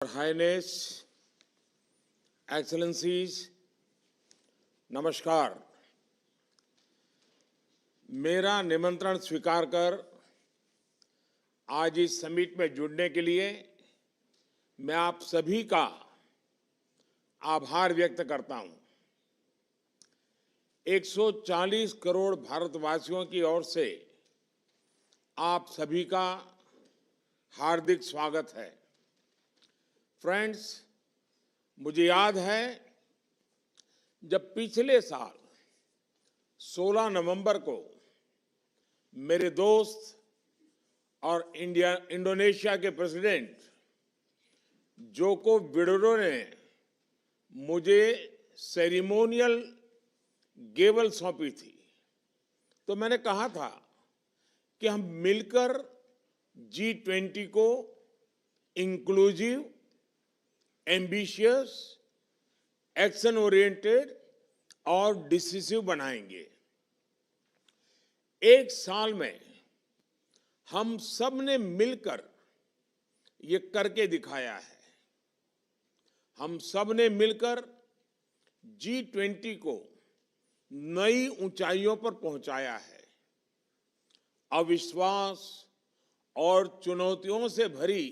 Highness, excellencies, नमस्कार। मेरा निमंत्रण स्वीकार कर आज इस समिट में जुड़ने के लिए मैं आप सभी का आभार व्यक्त करता हूं। 140 करोड़ भारतवासियों की ओर से आप सभी का हार्दिक स्वागत है। फ्रेंड्स, मुझे याद है जब पिछले साल 16 नवंबर को मेरे दोस्त और इंडोनेशिया के प्रेसिडेंट जोको विडोडो ने मुझे सेरेमोनियल गेवल सौंपी थी, तो मैंने कहा था कि हम मिलकर G20 को इंक्लूसिव, एम्बिशियस, एक्शन ओरिएंटेड और डिसिसिव बनाएंगे। एक साल में हम सब ने मिलकर ये करके दिखाया है। हम सब ने मिलकर G20 को नई ऊंचाइयों पर पहुंचाया है। अविश्वास और चुनौतियों से भरी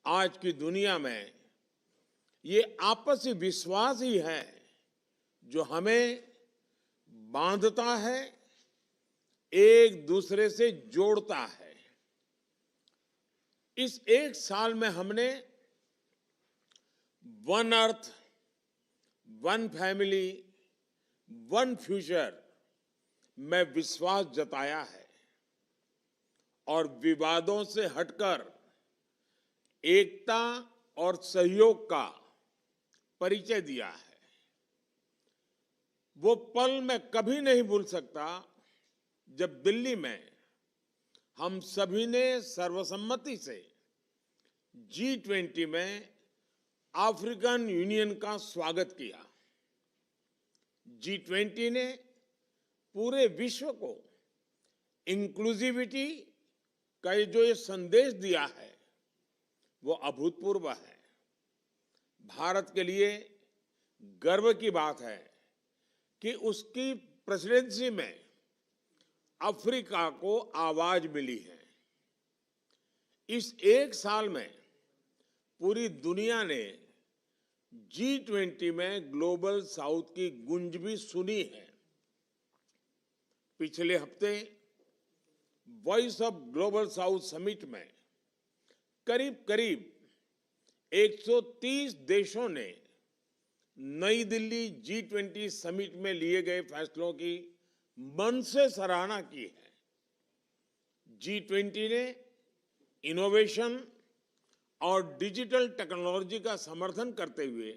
आज की दुनिया में ये आपसी विश्वास ही है जो हमें बांधता है, एक दूसरे से जोड़ता है। इस एक साल में हमने one earth, one family, one future में विश्वास जताया है और विवादों से हटकर एकता और सहयोग का परिचय दिया है। वो पल मैं कभी नहीं भूल सकता जब दिल्ली में हम सभी ने सर्वसम्मति से G20 में अफ्रीकन यूनियन का स्वागत किया। G20 ने पूरे विश्व को इंक्लूसिविटी का जो ये संदेश दिया है वो अभूतपूर्व है। भारत के लिए गर्व की बात है कि उसकी प्रेसिडेंसी में अफ्रीका को आवाज मिली है। इस एक साल में पूरी दुनिया ने G20 में ग्लोबल साउथ की गूंज भी सुनी है। पिछले हफ्ते voice of global south summit में करीब 130 देशों ने नई दिल्ली G20 समिट में लिए गए फैसलों की मन से सराहना की है। G20 ने इनोवेशन और डिजिटल टेक्नोलॉजी का समर्थन करते हुए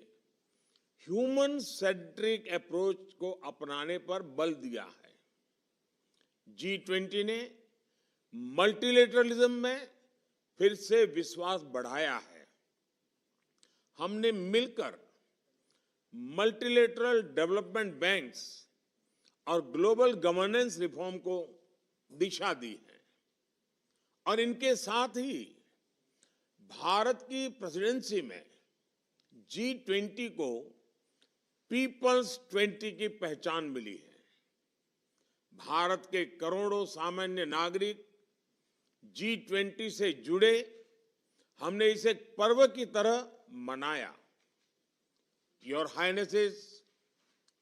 ह्यूमन सेंट्रिक अप्रोच को अपनाने पर बल दिया है। G20 ने मल्टीलेटरलिज्म में फिर से विश्वास बढ़ाया है। हमने मिलकर मल्टीलेटरल डेवलपमेंट बैंक्स और ग्लोबल गवर्नेंस रिफॉर्म को दिशा दी है और इनके साथ ही भारत की प्रेसिडेंसी में G20 को पीपल्स 20 की पहचान मिली है। भारत के करोड़ों सामान्य नागरिक G20 से जुड़े, हमने इसे एक पर्व की तरह मनाया। योर हाइनेसेस,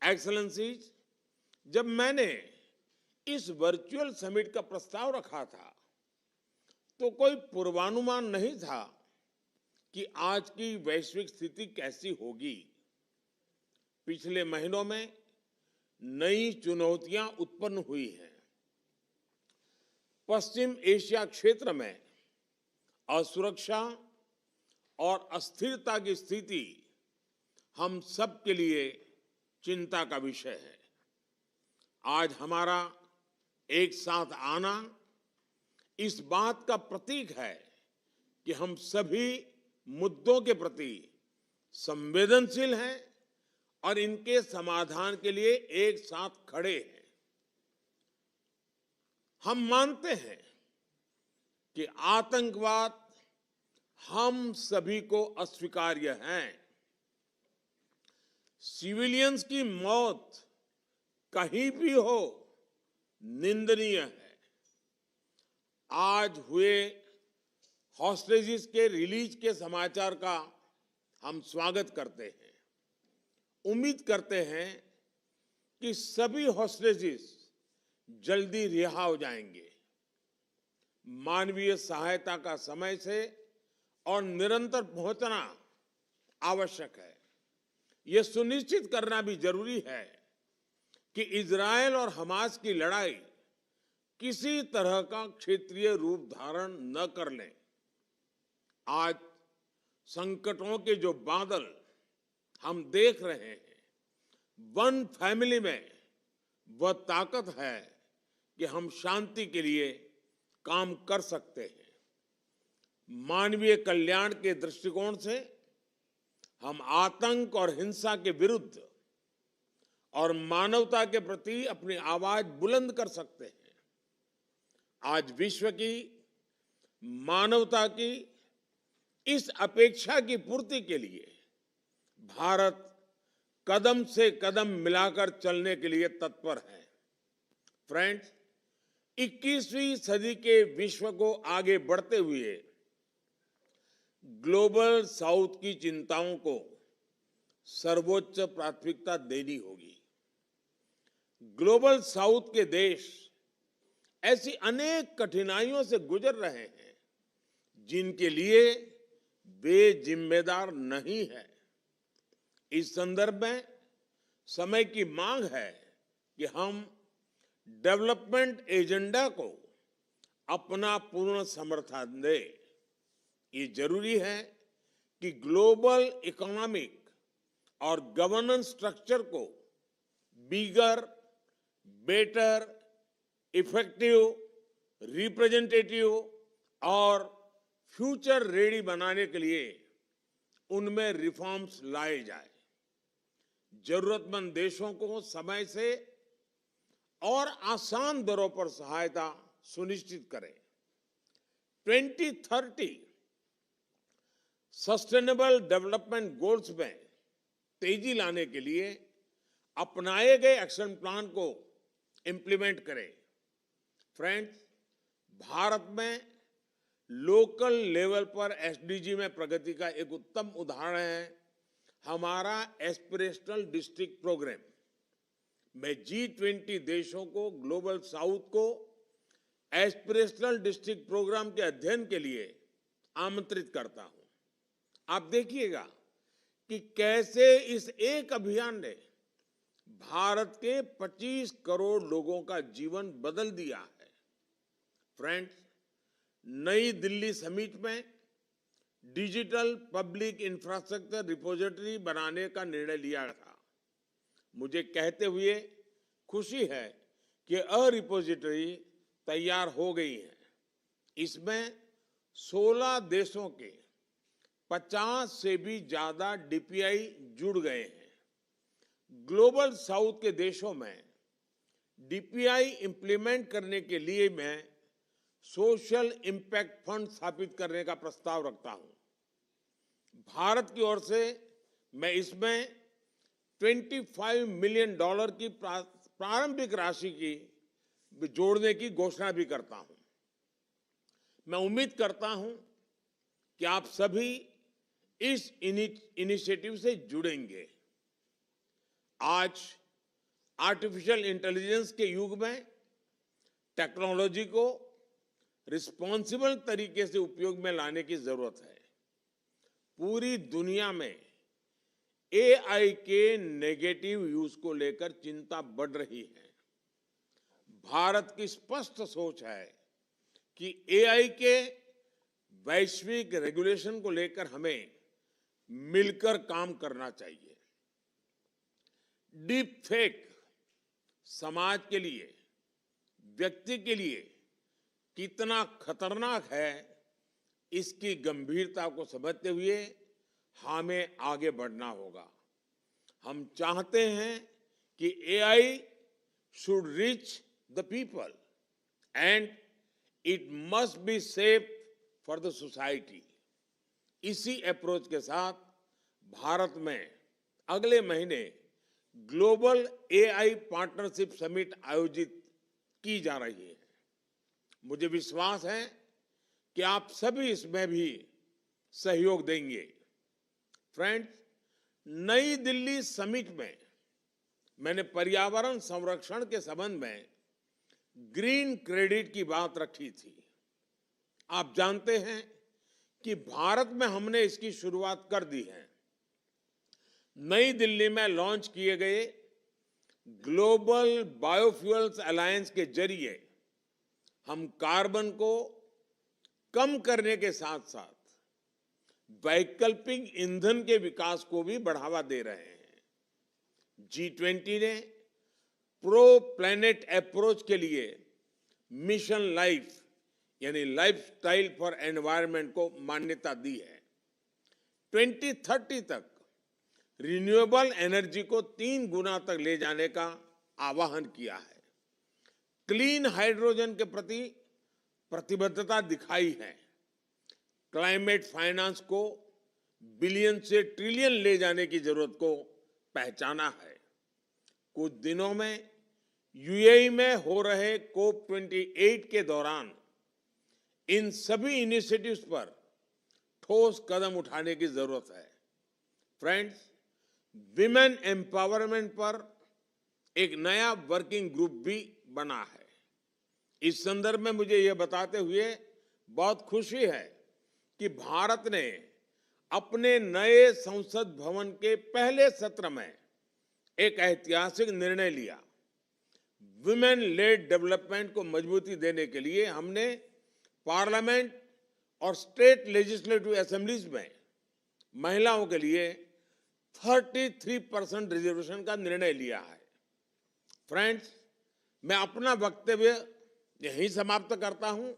एक्सेलेंसीज, जब मैंने इस वर्चुअल समिट का प्रस्ताव रखा था तो कोई पूर्वानुमान नहीं था कि आज की वैश्विक स्थिति कैसी होगी। पिछले महीनों में नई चुनौतियां उत्पन्न हुई हैं। पश्चिम एशिया क्षेत्र में असुरक्षा और अस्थिरता की स्थिति हम सब के लिए चिंता का विषय है। आज हमारा एक साथ आना इस बात का प्रतीक है कि हम सभी मुद्दों के प्रति संवेदनशील हैं और इनके समाधान के लिए एक साथ खड़े हैं। हम मानते हैं कि आतंकवाद हम सभी को अस्वीकार्य हैं। सिविलियंस की मौत कहीं भी हो, निंदनीय है। आज हुए हॉस्टेजेस के रिलीज के समाचार का हम स्वागत करते हैं। उम्मीद करते हैं कि सभी हॉस्टेजेस जल्दी रिहा हो जाएंगे। मानवीय सहायता का समय से और निरंतर पहुंचना आवश्यक है। यह सुनिश्चित करना भी जरूरी है कि इजरायल और हमास की लड़ाई किसी तरह का क्षेत्रीय रूप धारण न कर ले। आज संकटों के जो बादल हम देख रहे हैं, वन फैमिली में वह ताकत है कि हम शांति के लिए काम कर सकते हैं। मानवीय कल्याण के दृष्टिकोण से हम आतंक और हिंसा के विरुद्ध और मानवता के प्रति अपनी आवाज बुलंद कर सकते हैं। आज विश्व की मानवता की इस अपेक्षा की पूर्ति के लिए भारत कदम से कदम मिलाकर चलने के लिए तत्पर है। फ्रेंड्स, 21वीं सदी के विश्व को आगे बढ़ते हुए ग्लोबल साउथ की चिंताओं को सर्वोच्च प्राथमिकता देनी होगी। ग्लोबल साउथ के देश ऐसी अनेक कठिनाइयों से गुजर रहे हैं जिनके लिए वे जिम्मेदार नहीं है। इस संदर्भ में समय की मांग है कि हम डेवलपमेंट एजेंडा को अपना पूर्ण समर्थन दें। ये जरूरी है कि ग्लोबल इकोनॉमिक और गवर्नेंस स्ट्रक्चर को बिगर, बेटर, इफेक्टिव, रिप्रेजेंटेटिव और फ्यूचर रेडी बनाने के लिए उनमें रिफॉर्म्स लाए जाए। जरूरतमंद देशों को समय से और आसान दरों पर सहायता सुनिश्चित करें। 2030 सस्टेनेबल डेवलपमेंट गोल्स में तेजी लाने के लिए अपनाए गए एक्शन प्लान को इंप्लीमेंट करें। फ्रेंड्स, भारत में लोकल लेवल पर एसडीजी में प्रगति का एक उत्तम उदाहरण है हमारा एस्पिरेशनल डिस्ट्रिक्ट प्रोग्राम। मैं G20 देशों को ग्लोबल साउथ को एस्पिरेशनल डिस्ट्रिक्ट प्रोग्राम के अध्ययन के लिए आमंत्रित करता हूं। आप देखिएगा कि कैसे इस एक अभियान ने भारत के 25 करोड़ लोगों का जीवन बदल दिया है। फ्रेंड्स, नई दिल्ली समिट में डिजिटल पब्लिक इंफ्रास्ट्रक्चर रिपोजिटरी बनाने का निर्णय लिया था। मुझे कहते हुए खुशी है कि रिपोजिटरी तैयार हो गई है। इसमें 16 देशों के 50 से भी ज्यादा डीपीआई जुड़ गए हैं। ग्लोबल साउथ के देशों में डीपीआई इंप्लीमेंट करने के लिए मैं सोशल इंपैक्ट फंड स्थापित करने का प्रस्ताव रखता हूं। भारत की ओर से मैं इसमें $25 मिलियन की प्रारंभिक राशि की जोड़ने की घोषणा भी करता हूं। मैं उम्मीद करता हूं कि आप सभी इस इनिशिएटिव से जुड़ेंगे। आज आर्टिफिशियल इंटेलिजेंस के युग में टेक्नोलॉजी को रिस्पॉन्सिबल तरीके से उपयोग में लाने की जरूरत है। पूरी दुनिया में एआई के नेगेटिव यूज को लेकर चिंता बढ़ रही है। भारत की स्पष्ट सोच है कि एआई के वैश्विक रेगुलेशन को लेकर हमें मिलकर काम करना चाहिए। डीप फेक समाज के लिए, व्यक्ति के लिए कितना खतरनाक है, इसकी गंभीरता को समझते हुए हमें आगे बढ़ना होगा। हम चाहते हैं कि AI should reach the people and it must be safe for the society. इसी अप्रोच के साथ भारत में अगले महीने ग्लोबल एआई पार्टनरशिप समिट आयोजित की जा रही है। मुझे विश्वास है कि आप सभी इसमें भी सहयोग देंगे। फ्रेंड्स, नई दिल्ली समिट में मैंने पर्यावरण संरक्षण के संबंध में ग्रीन क्रेडिट की बात रखी थी। आप जानते हैं कि भारत में हमने इसकी शुरुआत कर दी है। नई दिल्ली में लॉन्च किए गए ग्लोबल बायोफ्यूल्स अलायंस के जरिए हम कार्बन को कम करने के साथ साथ वैकल्पिक ईंधन के विकास को भी बढ़ावा दे रहे हैं। G20 ने प्रो प्लैनेट अप्रोच के लिए मिशन लाइफ यानी लाइफस्टाइल फॉर एनवायरनमेंट को मान्यता दी है। 2030 तक रिन्यूएबल एनर्जी को 3 गुना तक ले जाने का आह्वान किया है। क्लीन हाइड्रोजन के प्रति प्रतिबद्धता दिखाई है। क्लाइमेट फाइनेंस को बिलियन से ट्रिलियन ले जाने की जरूरत को पहचाना है। कुछ दिनों में यूएई में हो रहे COP28 के दौरान इन सभी इनिशिएटिव्स पर ठोस कदम उठाने की जरूरत है। फ्रेंड्स, विमेन एम्पावरमेंट पर एक नया वर्किंग ग्रुप भी बना है। इस संदर्भ में मुझे यह बताते हुए बहुत खुशी है कि भारत ने अपने नए संसद भवन के पहले सत्र में एक ऐतिहासिक निर्णय लिया। वुमेन लेड डेवलपमेंट को मजबूती देने के लिए हमने पार्लियामेंट और स्टेट लेजिस्लेटिव असेंबलीज में महिलाओं के लिए 33% रिजर्वेशन का निर्णय लिया है। फ्रेंड्स, मैं अपना वक्तव्य यहीं समाप्त करता हूं।